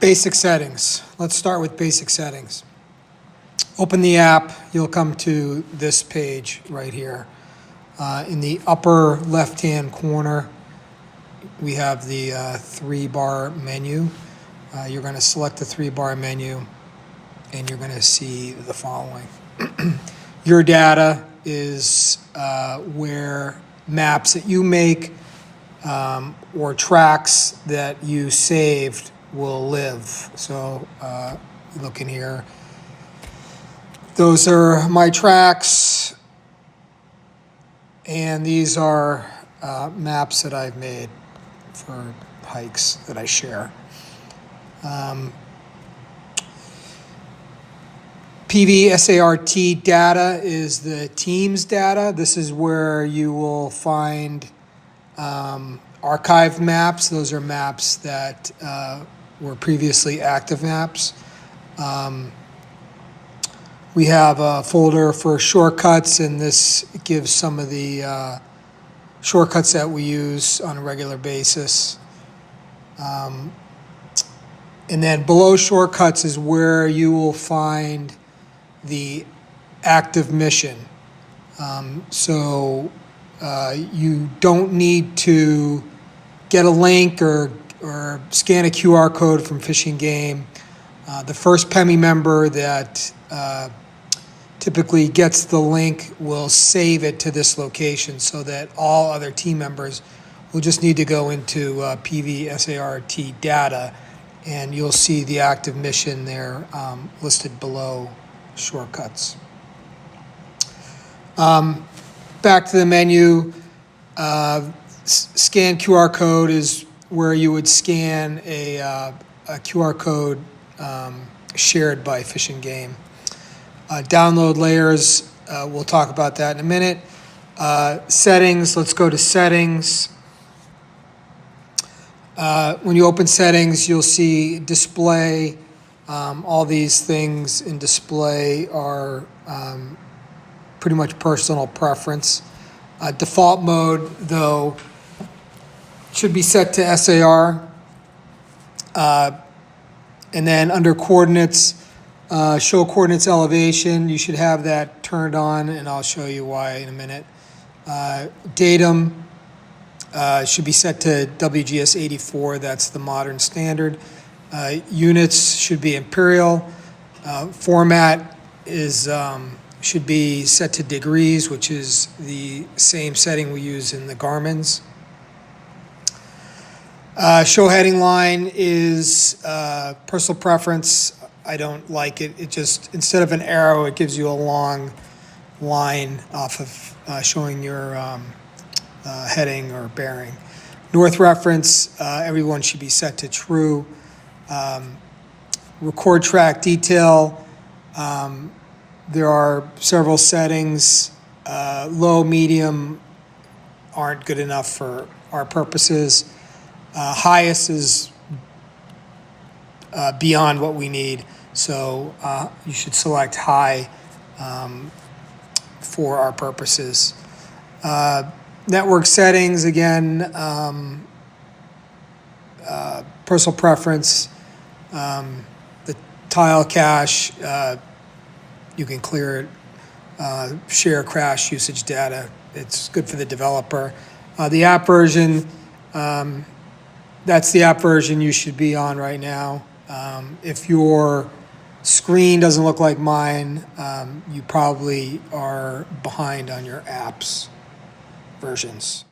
Basic settings. Let's start with basic settings. Open the app, you'll come to this page right here. In the upper left-hand corner, we have the 3-bar menu. You're going to select the 3-bar menu, and you're going to see the following. Your data is where maps that you make or tracks that you saved will live. So look in here. Those are my tracks, and these are maps that I've made for hikes that I share. PVSART data is the team's data. This is where you will find archived maps. Those are maps that were previously active maps. We have a folder for shortcuts, and this gives some of the shortcuts that we use on a regular basis. And then below shortcuts is where you will find the active mission. So you don't need to get a link or scan a QR code from Fish and Game. The first PEMI member that typically gets the link will save it to this location so that all other team members will just need to go into PVSART data, and you'll see the active mission there listed below shortcuts. Back to the menu, scan QR code is where you would scan a QR code shared by Fish and Game. Download layers, we'll talk about that in a minute. Settings, let's go to settings. When you open settings, you'll see display. All these things in display are pretty much personal preference. Default mode, though, should be set to SAR. And then under coordinates, show coordinates elevation, you should have that turned on, and I'll show you why in a minute. Datum should be set to WGS 84, that's the modern standard. Units should be imperial. Format is should be set to degrees, which is the same setting we use in the Garmin's. Show heading line is personal preference. I don't like it. It just, instead of an arrow, it gives you a long line off of showing your heading or bearing. North reference, everyone should be set to true. Record track detail, there are several settings. Low, medium aren't good enough for our purposes. Highest is beyond what we need, so you should select high for our purposes. Network settings, again, personal preference. The tile cache, you can clear it. Share crash usage data, it's good for the developer. The app version, that's the app version you should be on right now. If your screen doesn't look like mine, you probably are behind on your apps versions.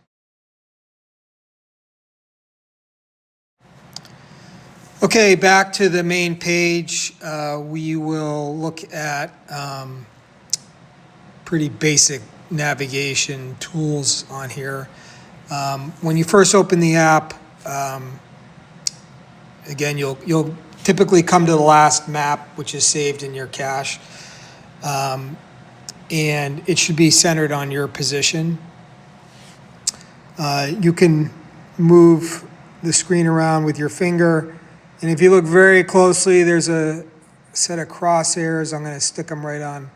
Okay, back to the main page. We will look at pretty basic navigation tools on here. When you first open the app, again, you'll typically come to the last map, which is saved in your cache, and it should be centered on your position. You can move the screen around with your finger, and if you look very closely, there's a set of crosshairs. I'm going to stick them right on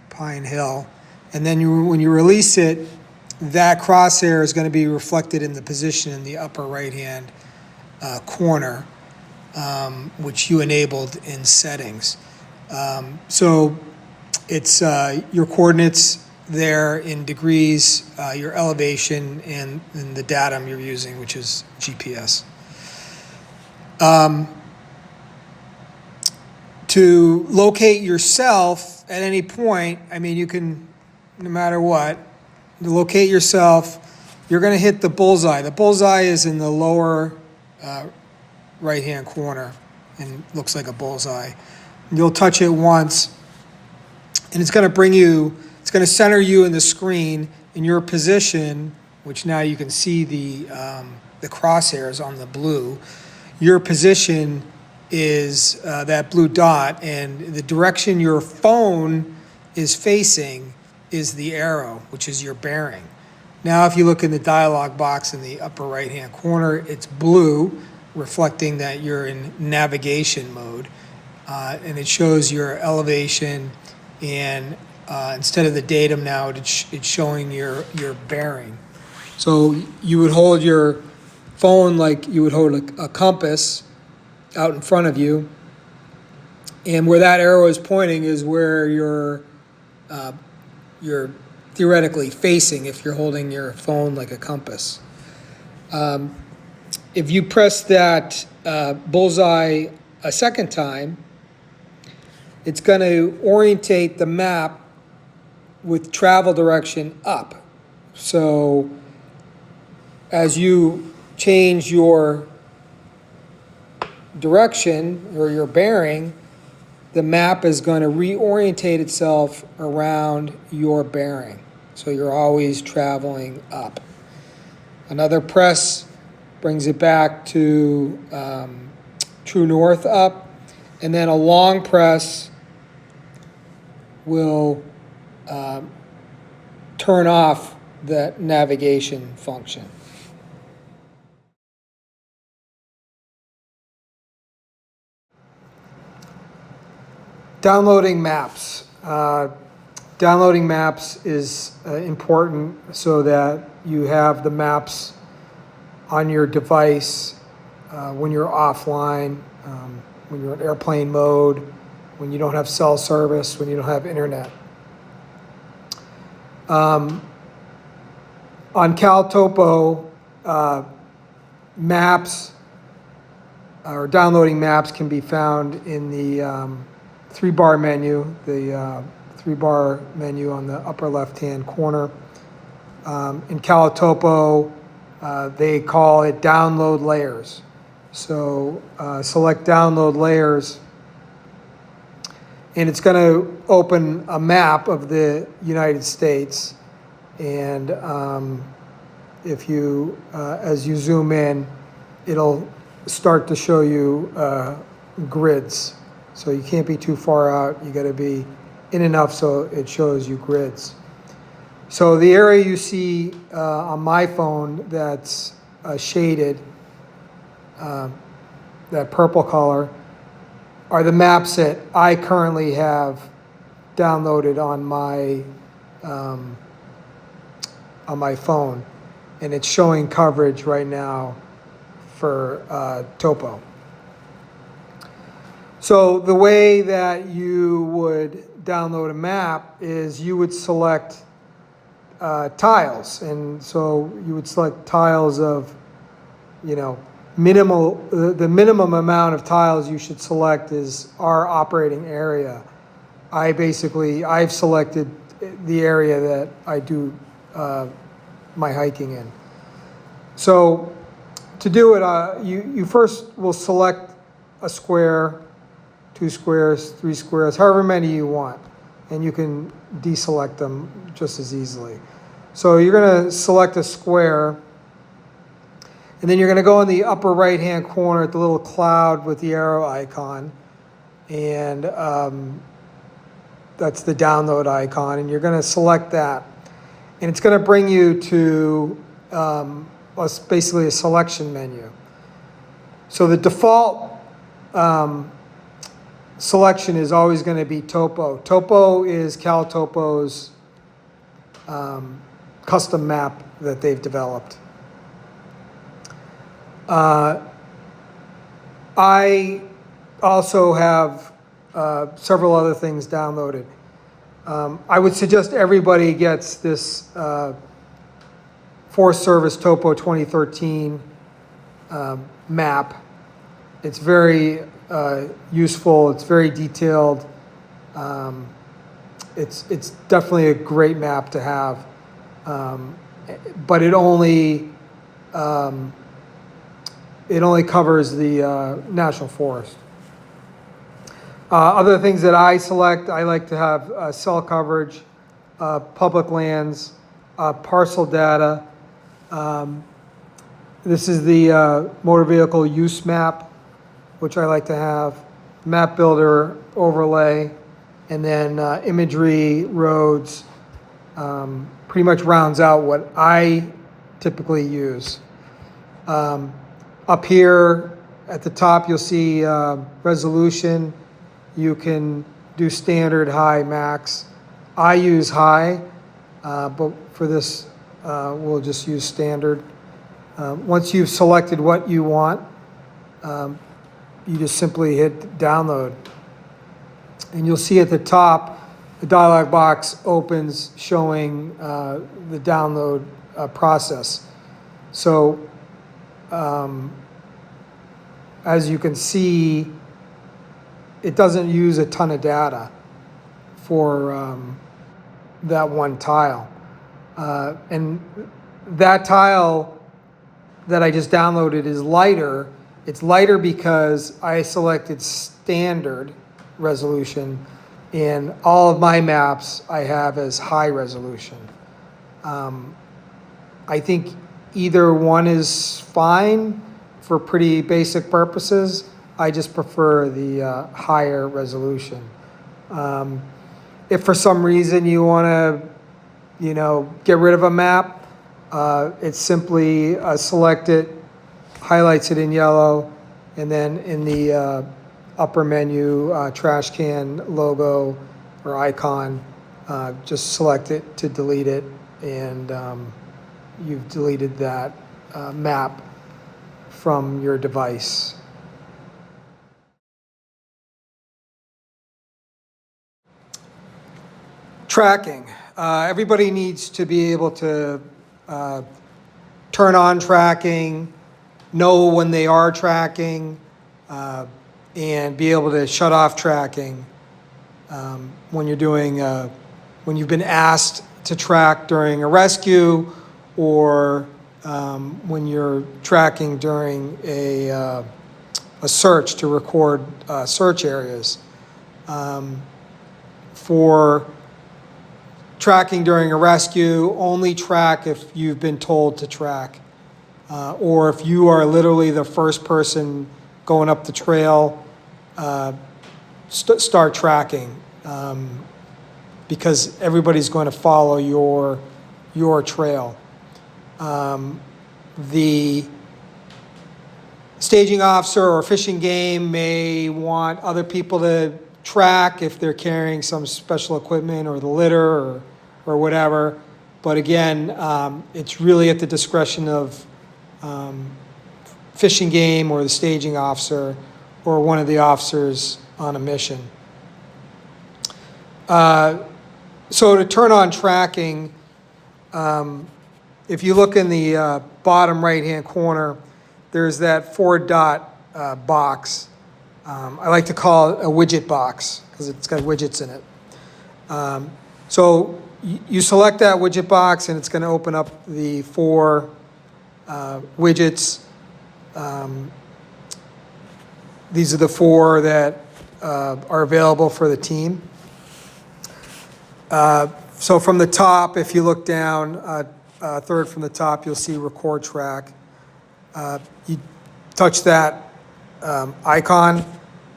Pine Hill, and then when you release it, that crosshair is going to be reflected in the position in the upper right-hand corner. which you enabled in settings. So it's your coordinates there in degrees, your elevation, and the datum you're using, which is GPS. To locate yourself at any point, I mean, you can, no matter what, to locate yourself, you're going to hit the bullseye. The bullseye is in the lower right-hand corner and looks like a bullseye. You'll touch it once, and it's going to bring you, it's going to center you in the screen in your position, which now you can see the crosshairs on the blue. Your position is that blue dot, and the direction your phone is facing is the arrow, which is your bearing. Now, if you look in the dialog box in the upper right-hand corner, it's blue, reflecting that you're in navigation mode, and it shows your elevation, and instead of the datum now, it's showing your bearing. So you would hold your phone like you would hold a compass out in front of you, and where that arrow is pointing is where you're theoretically facing if you're holding your phone like a compass. If you press that bullseye a second time, it's going to orientate the map with travel direction up. So as you change your direction or your bearing, the map is going to reorientate itself around your bearing. So you're always traveling up. Another press brings it back to true north up, and then a long press will turn off that navigation function. Downloading maps. Downloading maps is important so that you have the maps on your device when you're offline, when you're in airplane mode, when you don't have cell service, when you don't have internet. On CalTopo, maps or downloading maps can be found in the three-bar menu, the three-bar menu on the upper left-hand corner. In CalTopo, they call it download layers. So select download layers, and it's going to open a map of the United States. And if you, as you zoom in, it'll start to show you grids. So you can't be too far out. You got to be in enough so it shows you grids. So the area you see on my phone that's shaded, that purple color, are the maps that I currently have downloaded on my phone, and it's showing coverage right now for Topo. So the way that you would download a map is you would select tiles, and so you would select tiles of, the minimum amount of tiles you should select is our operating area. I've selected the area that I do my hiking in. So to do it, you first will select a square, 2 squares, 3 squares, however many you want, and you can deselect them just as easily. So you're going to select a square, and then you're going to go in the upper right-hand corner at the little cloud with the arrow icon, and that's the download icon, and you're going to select that. And it's going to bring you to basically a selection menu. So the default selection is always going to be Topo. Topo is CalTopo's custom map that they've developed. I also have several other things downloaded. I would suggest everybody gets this Forest Service Topo 2013 map. It's very useful. It's very detailed. It's definitely a great map to have, but it only covers the national forest. Other things that I select, I like to have cell coverage, public lands, parcel data. This is the motor vehicle use map, which I like to have, map builder overlay, and then imagery, roads. Pretty much rounds out what I typically use. Up here at the top, you'll see resolution. You can do standard, high, max. I use high, but for this, we'll just use standard. Once you've selected what you want, you just simply hit download. And you'll see at the top, the dialog box opens showing the download process. So as you can see, it doesn't use a ton of data for that one tile. And that tile that I just downloaded is lighter. It's lighter because I selected standard resolution, and all of my maps I have as high resolution. I think either one is fine for pretty basic purposes. I just prefer the higher resolution. If for some reason you want to, get rid of a map, it's simply select it, highlights it in yellow, and then in the upper menu, trash can logo or icon, just select it to delete it, and you've deleted that map from your device. Tracking. Everybody needs to be able to turn on tracking, know when they are tracking, and be able to shut off tracking when you're doing, when you've been asked to track during a rescue, or when you're tracking during a search to record search areas. For tracking during a rescue, only track if you've been told to track, or if you are literally the first person going up the trail, start tracking, because everybody's going to follow your trail. The staging officer or fishing game may want other people to track if they're carrying some special equipment or the litter or whatever. But again, it's really at the discretion of fishing game or the staging officer or one of the officers on a mission. So to turn on tracking, if you look in the bottom right-hand corner, there's that 4-dot box. I like to call it a widget box because it's got widgets in it. So you select that widget box, and it's going to open up the 4 widgets. These are the 4 that are available for the team. So from the top, if you look down, third from the top, you'll see record track. You touch that icon,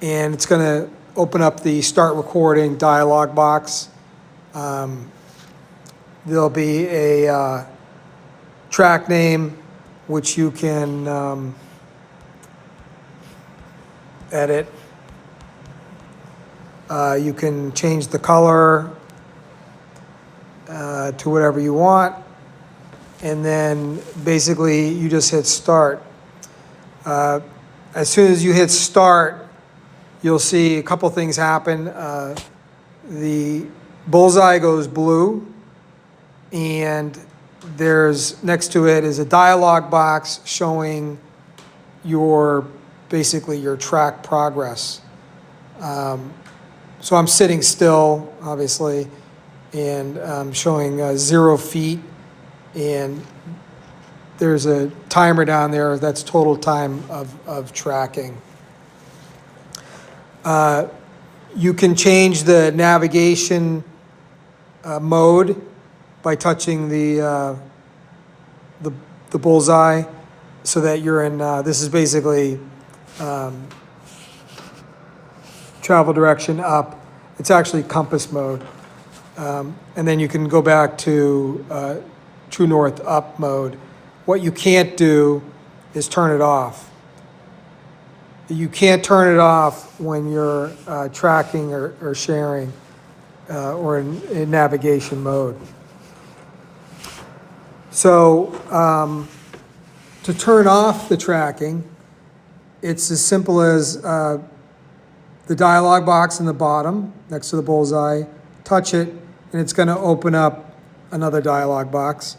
and it's going to open up the start recording dialog box. There'll be a track name, which you can edit. You can change the color to whatever you want, and then basically you just hit start. As soon as you hit start, you'll see a couple things happen. The bullseye goes blue, and there's next to it is a dialog box showing basically your track progress. So I'm sitting still, obviously, and showing 0 feet, and there's a timer down there that's total time of tracking. You can change the navigation mode by touching the bullseye, so that you're in, this is basically travel direction up. It's actually compass mode. And then you can go back to true north up mode. What you can't do is turn it off. You can't turn it off when you're tracking or sharing or in navigation mode. So to turn off the tracking, it's as simple as the dialog box in the bottom next to the bullseye, touch it, and it's going to open up another dialog box,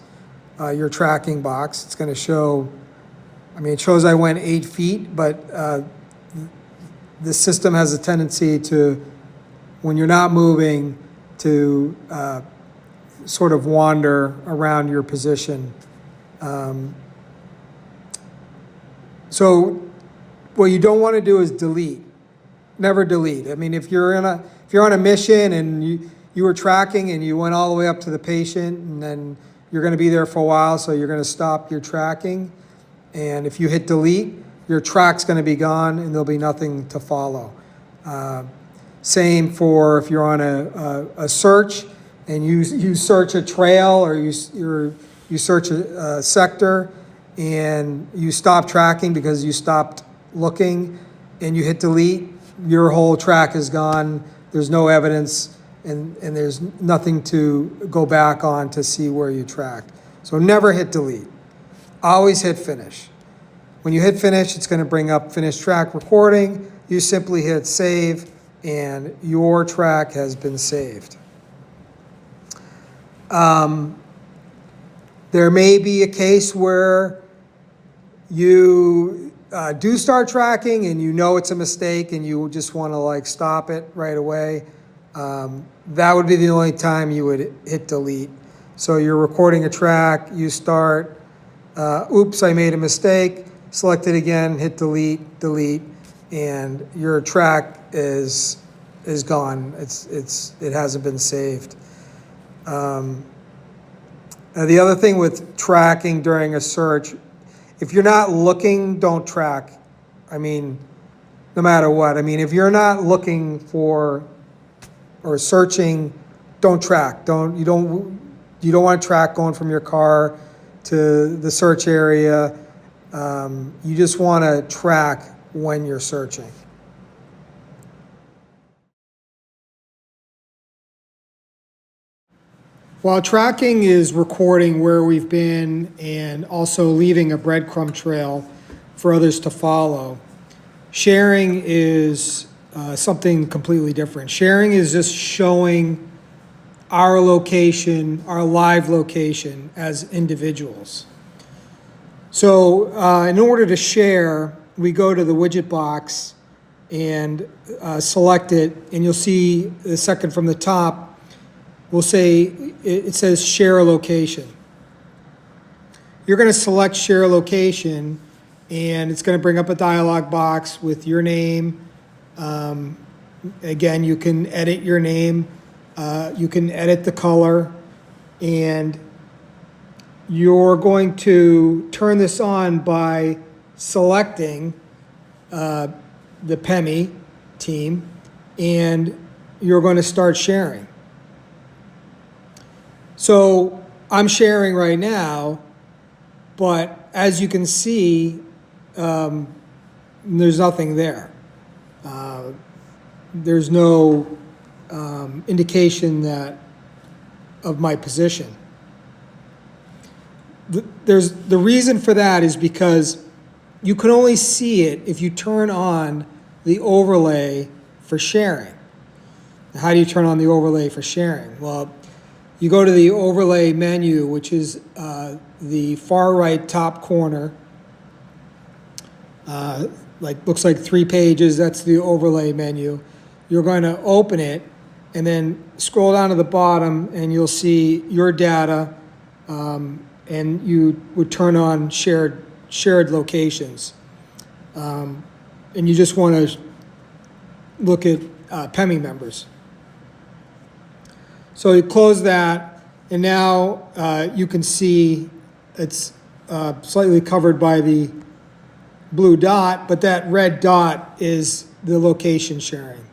your tracking box. It's going to show, it shows I went 8 feet, but the system has a tendency to, when you're not moving, to sort of wander around your position. So what you don't want to do is delete. Never delete. If you're on a mission and you were tracking and you went all the way up to the patient, and then you're going to be there for a while, so you're going to stop your tracking. And if you hit delete, your track's going to be gone and there'll be nothing to follow. Same for if you're on a search and you search a trail, or you search a sector, and you stop tracking because you stopped looking, and you hit delete, your whole track is gone. There's no evidence, and there's nothing to go back on to see where you tracked. So never hit delete. Always hit finish. When you hit finish, it's going to bring up finish track recording. You simply hit save, and your track has been saved. There may be a case where you do start tracking and you know it's a mistake and you just want to stop it right away. That would be the only time you would hit delete. So you're recording a track, you start, oops, I made a mistake, select it again, hit delete, and your track is gone. It hasn't been saved. The other thing with tracking during a search, if you're not looking, don't track. No matter what. If you're not looking for or searching, don't track. You don't want to track going from your car to the search area. You just want to track when you're searching. While tracking is recording where we've been and also leaving a breadcrumb trail for others to follow, sharing is something completely different. Sharing is just showing our location, our live location as individuals. So in order to share, we go to the widget box and select it, and you'll see the second from the top, we'll say, it says share a location. You're going to select share a location, and it's going to bring up a dialog box with your name. Again, you can edit your name. You can edit the color, and you're going to turn this on by selecting the PEMI team, and you're going to start sharing. So I'm sharing right now, but as you can see, there's nothing there. There's no indication of my position. The reason for that is because you can only see it if you turn on the overlay for sharing. How do you turn on the overlay for sharing? Well, you go to the overlay menu, which is the far right top corner. Looks like 3 pages. That's the overlay menu. You're going to open it and then scroll down to the bottom, and you'll see your data, and you would turn on shared locations. And you just want to look at PEMI members. So you close that, and now you can see it's slightly covered by the blue dot, but that red dot is the location sharing.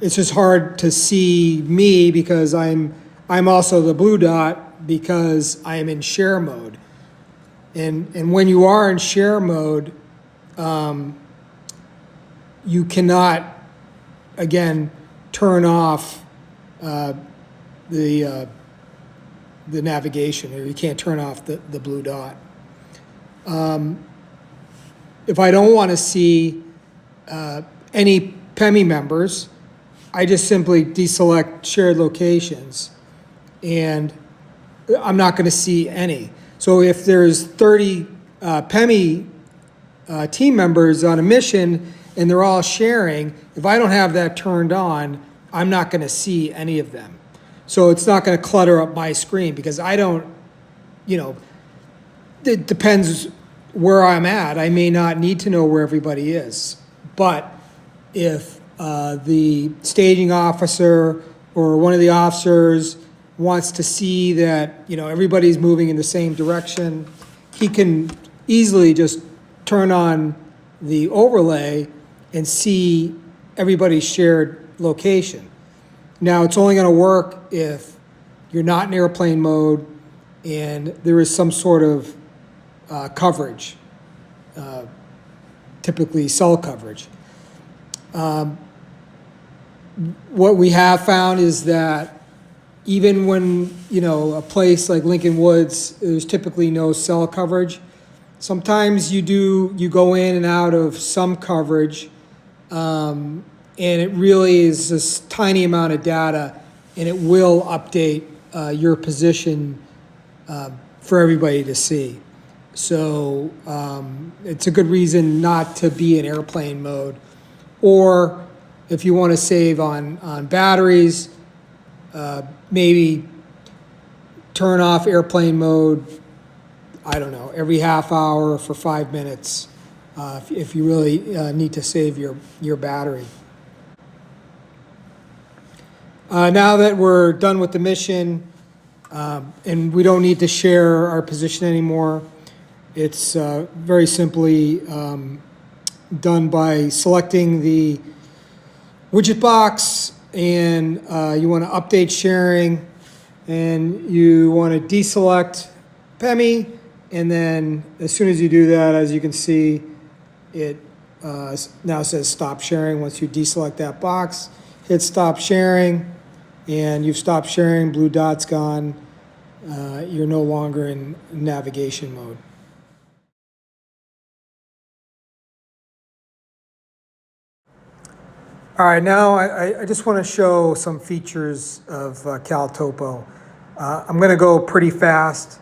It's just hard to see me because I'm also the blue dot because I am in share mode. And when you are in share mode, you cannot, again, turn off the navigation, or you can't turn off the blue dot. If I don't want to see any PEMI members, I just simply deselect shared locations, and I'm not going to see any. So if there's 30 PEMI team members on a mission and they're all sharing, if I don't have that turned on, I'm not going to see any of them. So it's not going to clutter up my screen because I don't, it depends where I'm at. I may not need to know where everybody is. But if the staging officer or one of the officers wants to see that, everybody's moving in the same direction, he can easily just turn on the overlay and see everybody's shared location. Now, it's only going to work if you're not in airplane mode and there is some sort of coverage, typically cell coverage. What we have found is that even when, a place like Lincoln Woods, there's typically no cell coverage. Sometimes you go in and out of some coverage, and it really is this tiny amount of data, and it will update your position for everybody to see. So it's a good reason not to be in airplane mode. Or if you want to save on batteries, maybe turn off airplane mode, I don't know, every half hour for 5 minutes if you really need to save your battery. Now that we're done with the mission and we don't need to share our position anymore, it's very simply done by selecting the widget box, and you want to update sharing, and you want to deselect PEMI, and then as soon as you do that, as you can see, it now says stop sharing. Once you deselect that box, hit stop sharing, and you've stopped sharing, blue dot's gone. You're no longer in navigation mode. All right, now I just want to show some features of CalTopo. I'm going to go pretty fast.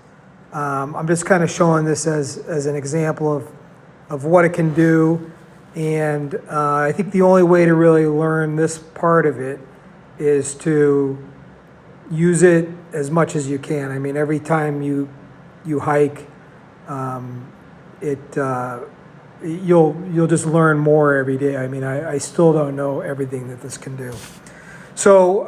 I'm just kind of showing this as an example of what it can do. And I think the only way to really learn this part of it is to use it as much as you can. I mean, every time you hike, you'll just learn more every day. I mean, I still don't know everything that this can do. So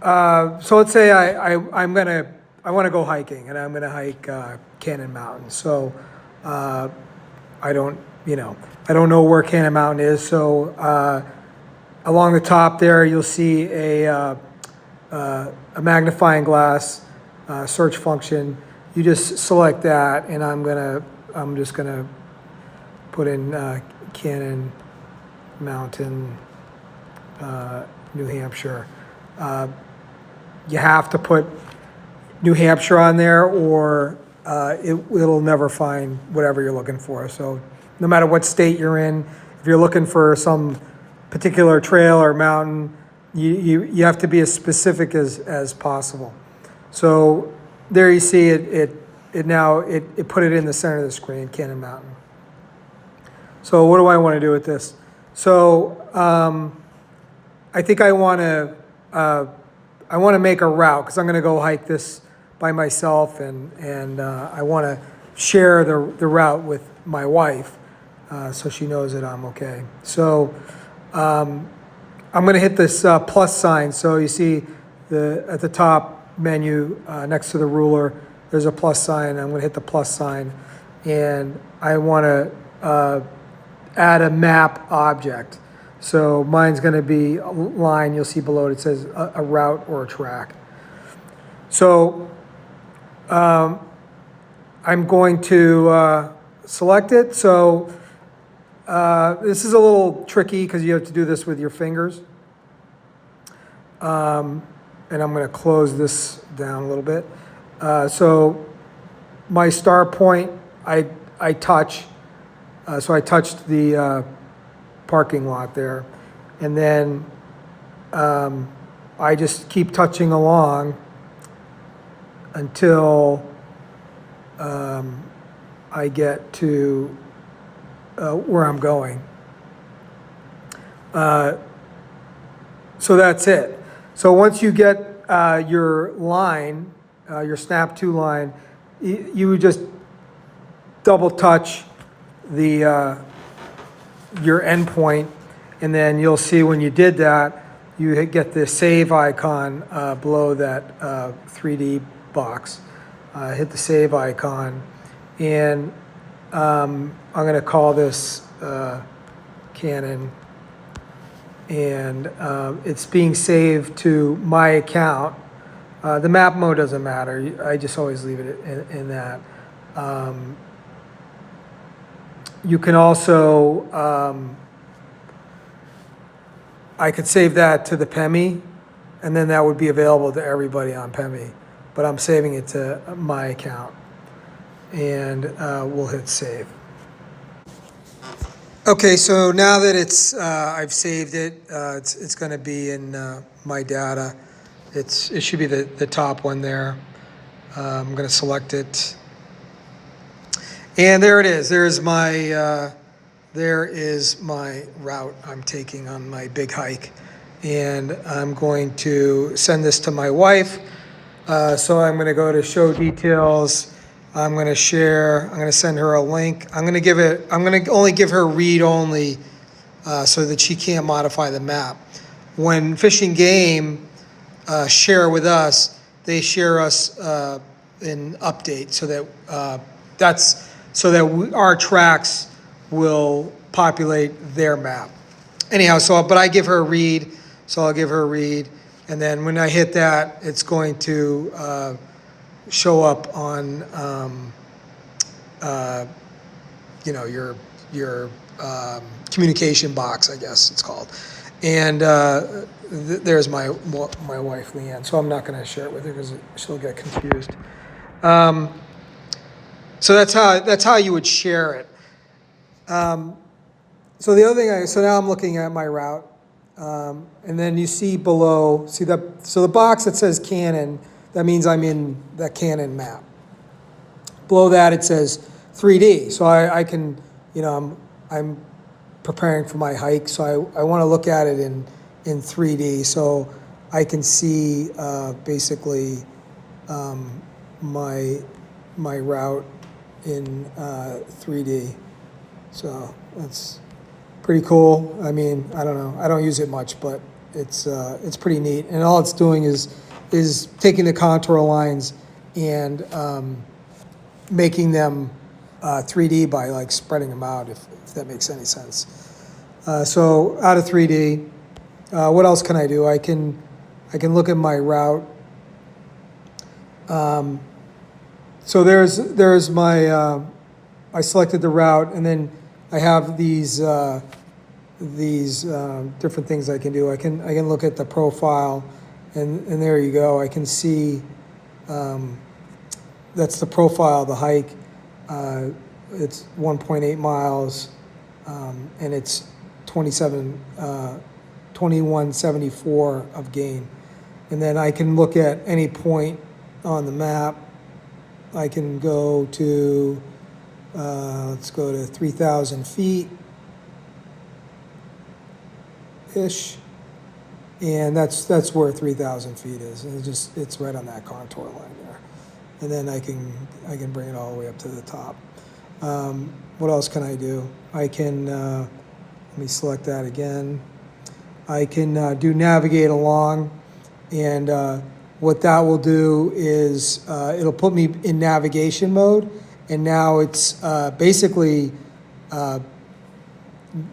so let's say I want to go hiking, and I'm gonna hike Cannon Mountain. So I don't know where Cannon Mountain is. So along the top there, you'll see a magnifying glass search function. You just select that, and I'm just gonna put in Cannon Mountain, New Hampshire. You have to put New Hampshire on there, or it'll never find whatever you're looking for. So no matter what state you're in, if you're looking for some particular trail or mountain, you have to be as specific as possible. So there you see it put it in the center of the screen, Cannon Mountain. So what do I want to do with this? So I think I want to make a route, because I'm going to go hike this by myself, and I want to share the route with my wife, so she knows that I'm okay. So I'm going to hit this plus sign. So you see at the top menu next to the ruler, there's a plus sign. I'm going to hit the plus sign, and I want to add a map object. So mine's going to be a line. You'll see below it says a route or a track. So I'm going to select it. So this is a little tricky because you have to do this with your fingers. And I'm going to close this down a little bit. So my star point, I touch. So I touched the parking lot there. And then I just keep touching along until I get to where I'm going. So that's it. So once you get your line, your snap to line, you would just double touch the your endpoint, and then you'll see when you did that, you get the save icon below that 3D box. Hit the save icon, and I'm going to call this Cannon, and it's being saved to my account. The map mode doesn't matter. I just always leave it in that. You can also, I could save that to the PEMI, and then that would be available to everybody on PEMI. But I'm saving it to my account, and we'll hit save. Okay, so now that it's I've saved it, it's going to be in my data. It should be the top one there. I'm going to select it, and there it is. There is my route I'm taking on my big hike, and I'm going to send this to my wife. So I'm going to go to show details. I'm going to share. I'm going to send her a link. I'm going to only give her read only, so that she can't modify the map. When Fish and Game share with us, they share us an update, so that our tracks will populate their map. Anyhow, but I give her a read, so I'll give her a read. And then when I hit that, it's going to show up on, your communication box, I guess it's called. And there's my wife, Leanne. So I'm not going to share it with her because she'll get confused. So that's how you would share it. So the other thing, so now I'm looking at my route. And then you see below, so the box that says Cannon, that means I'm in that Cannon map. Below that it says 3D, so I can, I'm preparing for my hike, so I want to look at it in 3D, so I can see basically my route in 3D. So that's pretty cool. I mean, I don't know. I don't use it much, but it's pretty neat. And all it's doing is taking the contour lines and making them 3D by like spreading them out, if that makes any sense. So out of 3D, what else can I do? I can look at my route. So there's my I selected the route, and then I have these different things I can do. I can look at the profile, and there you go. I can see that's the profile of the hike. It's 1.8 miles, and it's 2174 of gain. And then I can look at any point on the map. I can go to, let's go to 3,000 feet-ish. And that's where 3,000 feet is. And it's right on that contour line there. And then I can bring it all the way up to the top. What else can I do? I can, let me select that again. I can do navigate along, and what that will do is it'll put me in navigation mode, and now it's basically,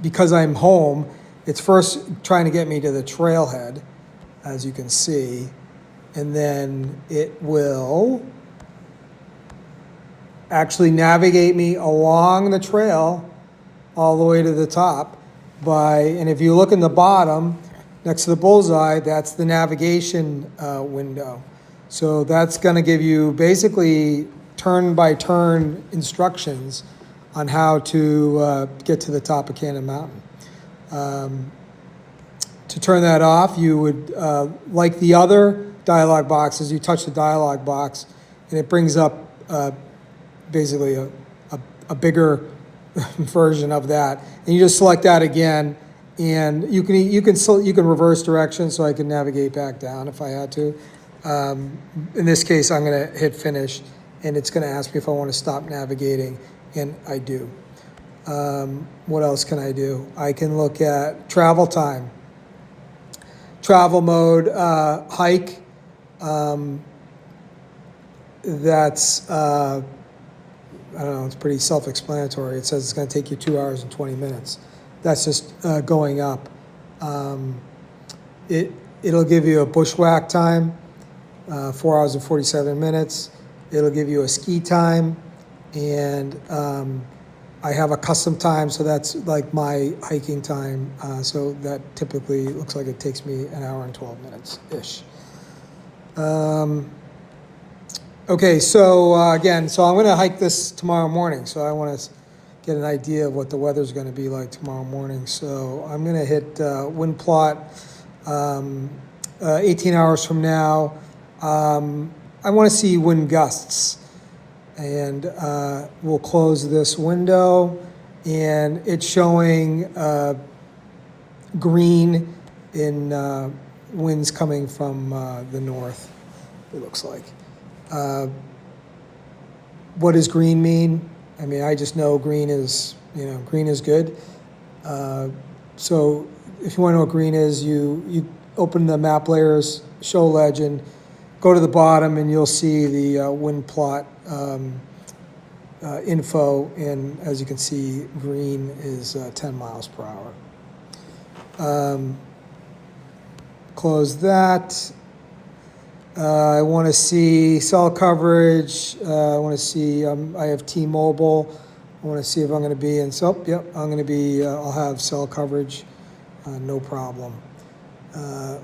because I'm home, it's first trying to get me to the trailhead, as you can see, and then it will actually navigate me along the trail all the way to the top and if you look in the bottom, next to the bullseye, that's the navigation window. So that's going to give you basically turn-by-turn instructions on how to get to the top of Cannon Mountain. To turn that off, you would, like the other dialog boxes, you touch the dialog box, and it brings up basically a bigger version of that, and you just select that again, and you can reverse direction, so I can navigate back down if I had to. In this case, I'm going to hit finish, and it's going to ask me if I want to stop navigating, and I do. What else can I do? I can look at travel time, travel mode, hike. That's I don't know, it's pretty self-explanatory. It says it's going to take you 2 hours and 20 minutes. That's just going up. It'll give you a bushwhack time, 4 hours and 47 minutes. It'll give you a ski time, and I have a custom time, so that's like my hiking time. So that typically looks like it takes me an hour and 12 minutes-ish. Okay, so again, so I'm going to hike this tomorrow morning, so I want to get an idea of what the weather's going to be like tomorrow morning. So I'm going to hit wind plot 18 hours from now. I want to see wind gusts, and we'll close this window, and it's showing green in winds coming from the north, it looks like. What does green mean? I mean, I just know green is good. So if you want to know what green is, you open the map layers, show legend, go to the bottom, and you'll see the wind plot info. And as you can see, green is 10 miles per hour. Close that. I want to see cell coverage. I want to see, I have T-Mobile. I want to see if I'm going to be in, yep, I'm going to be, I'll have cell coverage, no problem.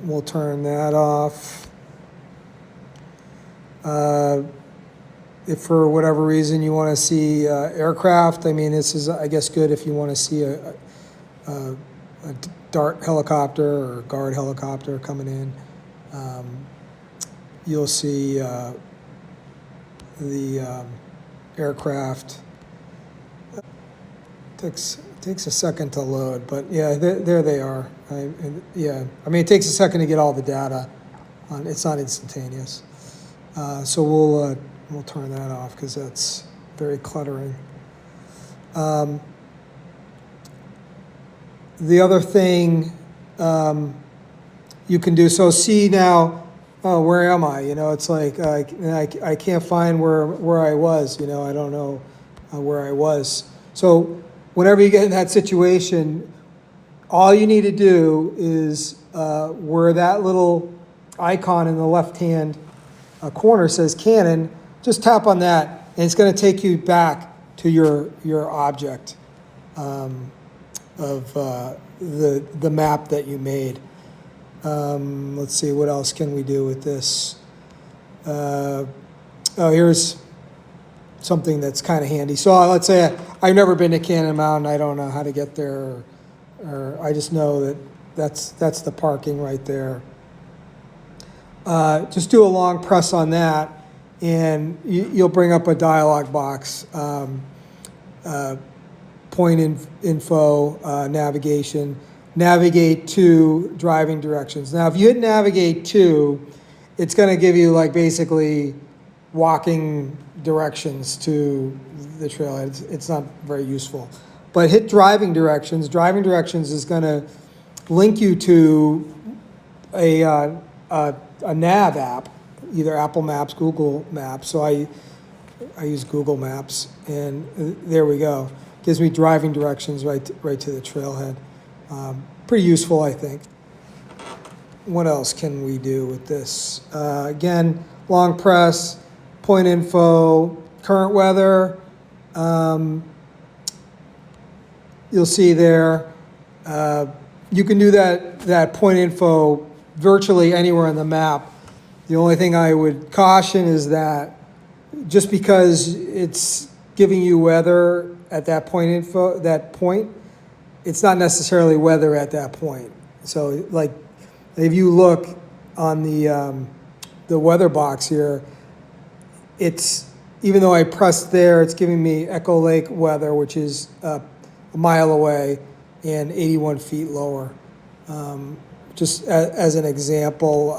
We'll turn that off. If for whatever reason you want to see aircraft, I mean, this is, I guess, good if you want to see a Dart helicopter or Guard helicopter coming in. You'll see the aircraft. Takes a second to load, but yeah, there they are. I mean, it takes a second to get all the data. It's not instantaneous. So we'll turn that off because that's very cluttering. The other thing you can do, so see now. Oh, where am I? It's like I can't find where I was. I don't know where I was. So whenever you get in that situation, all you need to do is where that little icon in the left-hand corner says Cannon, just tap on that, and it's going to take you back to your object of the map that you made. Let's see, what else can we do with this? Here's something that's kind of handy. So let's say I've never been to Cannon Mountain. I don't know how to get there, or I just know that that's the parking right there. Just do a long press on that, and you'll bring up a dialog box. Point info, navigation, navigate to driving directions. Now, if you hit navigate to, it's going to give you like basically walking directions to the trailhead. It's not very useful. But hit driving directions. Driving directions is going to link you to a nav app, either Apple Maps, Google Maps. So I use Google Maps, and there we go. Gives me driving directions right to the trailhead. Pretty useful, I think. What else can we do with this? Again, long press, point info, current weather. You'll see there. You can do that point info virtually anywhere on the map. The only thing I would caution is that just because it's giving you weather at that point it's not necessarily weather at that point. So like if you look on the weather box here, it's, even though I pressed there, it's giving me Echo Lake weather, which is a mile away and 81 feet lower. Just as an example,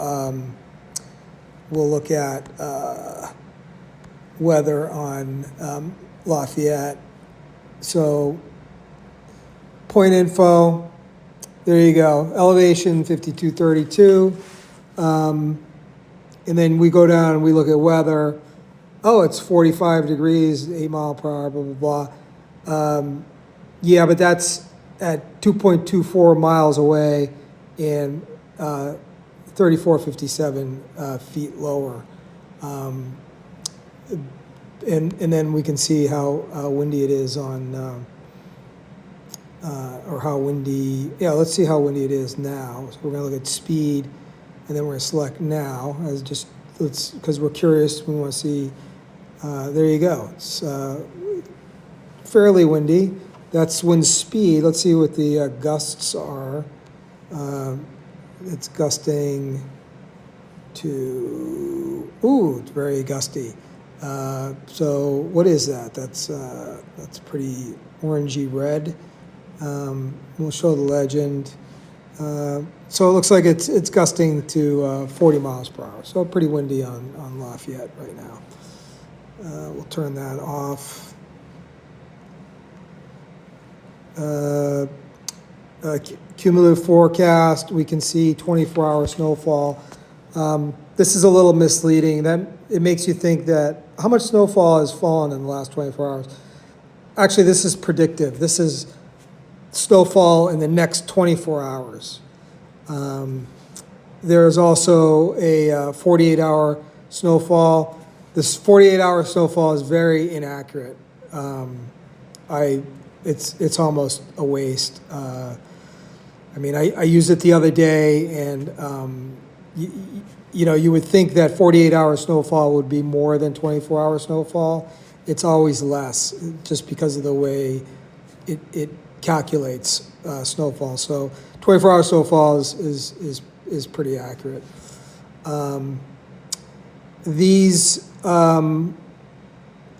we'll look at weather on Lafayette. So point info, there you go, elevation 5232. And then we go down and we look at weather. Oh, it's 45 degrees, 8 mile per hour, blah, blah, blah. Yeah, but that's at 2.24 miles away and 3457 feet lower. And then we can see how windy it is on, or how windy, yeah, let's see how windy it is now. So we're gonna look at speed, and then we're gonna select now, as just, because we're curious, we wanna see, there you go. It's fairly windy. That's wind speed. Let's see what the gusts are. It's gusting to, ooh, it's very gusty. So what is that? That's pretty orangey red. We'll show the legend. So it looks like it's gusting to 40 miles per hour. So pretty windy on Lafayette right now. We'll turn that off. Cumulative forecast, we can see 24-hour snowfall. This is a little misleading. That it makes you think that how much snowfall has fallen in the last 24 hours. Actually, this is predictive. This is snowfall in the next 24 hours. There is also a 48-hour snowfall. This 48-hour snowfall is very inaccurate. It's almost a waste. I mean, I used it the other day, and you know, you would think that 48-hour snowfall would be more than 24-hour snowfall. It's always less, just because of the way it calculates snowfall. So 24-hour snowfall is pretty accurate. These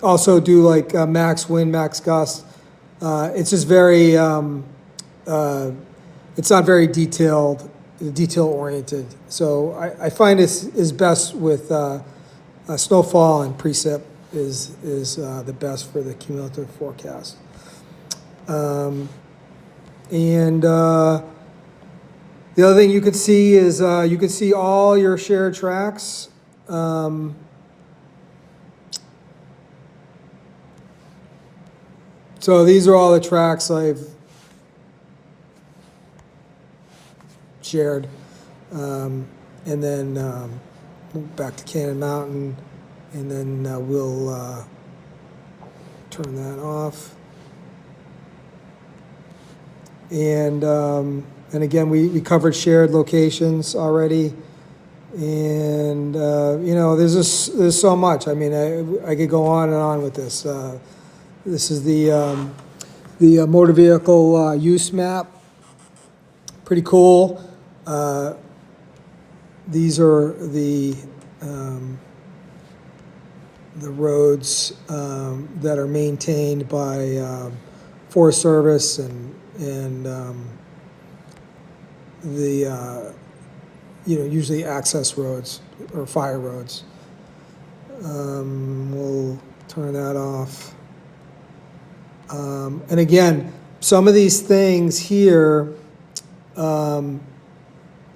also do like max wind, max gust. It's just very, it's not very detail oriented. So I find this is best with snowfall and precip is the best for the cumulative forecast. And the other thing you could see is you could see all your shared tracks. So these are all the tracks I've shared. And then back to Cannon Mountain, and then we'll turn that off. And again, we covered shared locations already. And, there's so much. I mean, I could go on and on with this. This is the motor vehicle use map. Pretty cool. These are the roads that are maintained by Forest Service and usually access roads or fire roads. We'll turn that off. And again, some of these things here,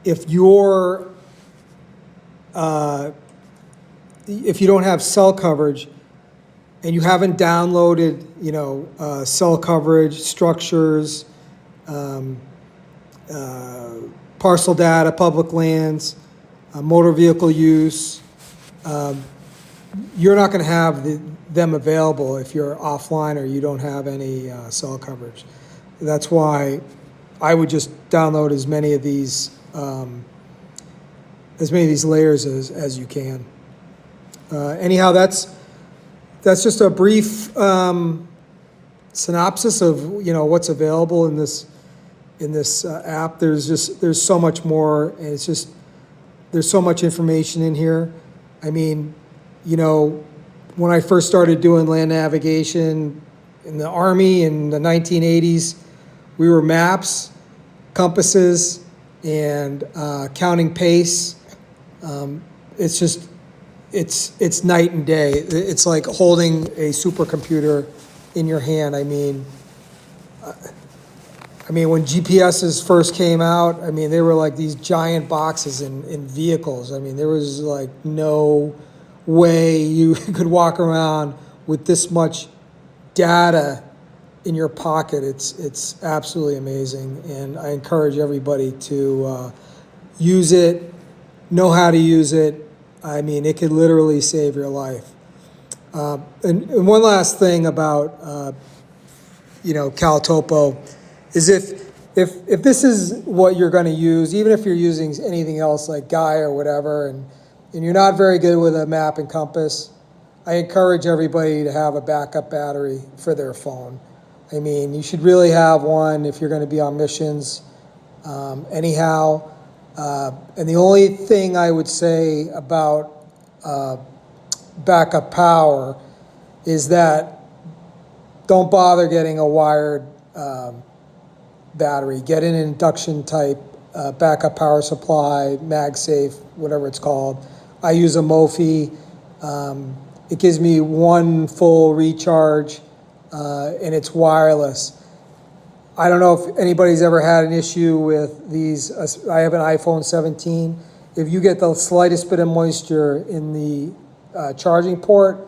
if you don't have cell coverage and you haven't downloaded, cell coverage, structures, parcel data, public lands, motor vehicle use, you're not going to have them available if you're offline or you don't have any cell coverage. That's why I would just download as many of these layers as you can. Anyhow, that's just a brief synopsis of what's available in this app. There's so much more, and there's so much information in here. I mean, when I first started doing land navigation in the Army in the 1980s, we were maps, compasses, and counting pace. It's night and day. It's like holding a supercomputer in your hand. I mean, when GPSs first came out, they were like these giant boxes in vehicles. There was like no way you could walk around with this much data in your pocket. It's absolutely amazing, and I encourage everybody to use it, know how to use it. It could literally save your life. And one last thing about CalTopo is if this is what you're going to use, even if you're using anything else like Gaia or whatever, and you're not very good with a map and compass, I encourage everybody to have a backup battery for their phone. You should really have one if you're going to be on missions. Anyhow, and the only thing I would say about backup power is that don't bother getting a wired battery. Get an induction type backup power supply, MagSafe, whatever it's called. I use a Mophie. It gives me one full recharge, and it's wireless. I don't know if anybody's ever had an issue with these. I have an iPhone 17. If you get the slightest bit of moisture in the charging port,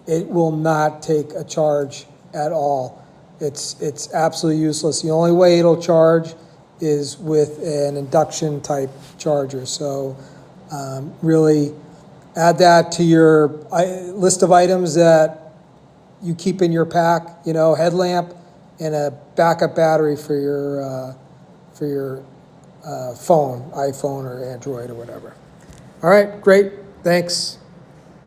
it will not take a charge at all. It's absolutely useless. The only way it'll charge is with an induction type charger. So really add that to your list of items that you keep in your pack, headlamp and a backup battery for your phone, iPhone or Android or whatever. All right, great. Thanks.